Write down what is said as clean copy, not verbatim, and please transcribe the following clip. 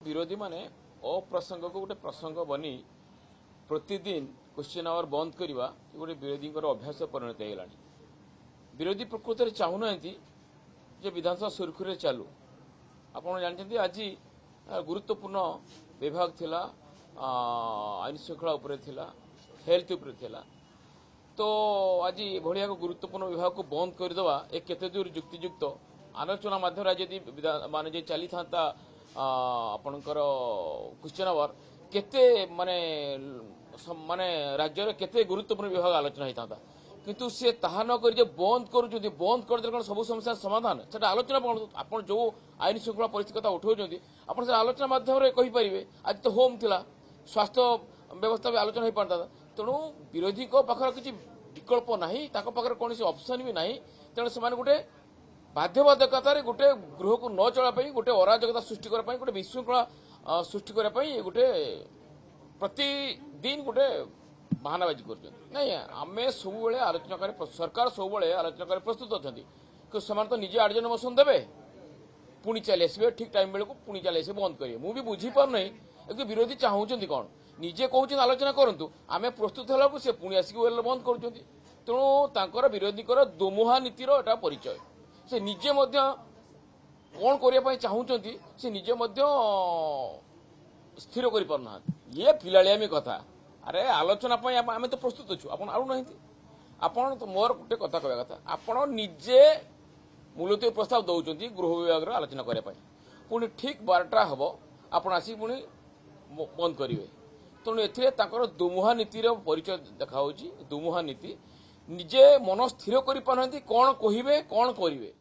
विरोधी माने अप्रसंग को गोटे प्रसंग बनी प्रतिदिन क्वेश्चन आवर बंद करवा गोटे विरोधी अभ्यास परिणत होगा। विरोधी प्रकृत में चाहूना जे विधानसभा सुरखुरी चालू। आप जानते आज गुरुत्वपूर्ण विभाग थिला आईन श्रृंखला उपरे थिला हेल्थ उपरे थिला। तो आज भाया गुरुत्वपूर्ण विभाग को बंद करदेवा ए केते दूर युक्तियुक्त आलोचना माध्यम यदि माने चली था आपणकर क्वेश्चन आवर केते माने माने राज्य केते गुरुत्वपूर्ण विभाग आलोचना होता किंतु सी ताहा न कर बंद बंद करदे कौन सब समस्या समाधान से आलोचना आप जो आईन श्रृंखला परिस्थिति कथा उठाऊँ आप आलोचना माध्यम कहींपारे। आज तो होम थिला स्वास्थ्य व्यवस्था भी आलोचना हो पाता तेणु विरोधी पाखर किसी विकल्प ना पाखर कौन ऑप्शन भी ना तेणु से गोटे बाध्यबाधकतार गोटे गृह को न चलापी गोटे अराजकता सृष्टि करने गोटे विशृंखला सृष्टि करने गोटे प्रतिदिन गोटे बहानाबाजी कर आम सब आलोचना सरकार सब आलोचना प्रस्तुत अच्छा कि तो निजे 8 जन मोशन देवे पुणी चली आसवे ठीक टाइम बेलू पुणी चली आस बंद करेंगे मुझे बुझीपार नहीं विरोधी चाहूँ कौन निजे कहते आलोचना करूँ आम प्रस्तुत है से पुणी आसिक बंद कर तेणु विरोधी दोमुहा नीतिर एटा परिचय से निजे कौन करने चाहूँगी से निजे स्थिर कर पारना ये पिलाड़ियामी कथा। अरे आलोचना आम तो प्रस्तुत अच्छु आप आना आपन तो मोर गोटे कथा कहवा कथा आपड़ निजे मुलतवी प्रस्ताव दौरान गृह विभाग आलोचना करने पुणी ठीक 12टा हम आप आसिक पुणी बंद करेंगे तेणु ए दुमुहा नीतिर परिचय देखा दुमुहा नीति निजे मन स्थिर कर पारना कौन कहे कौन करेंगे।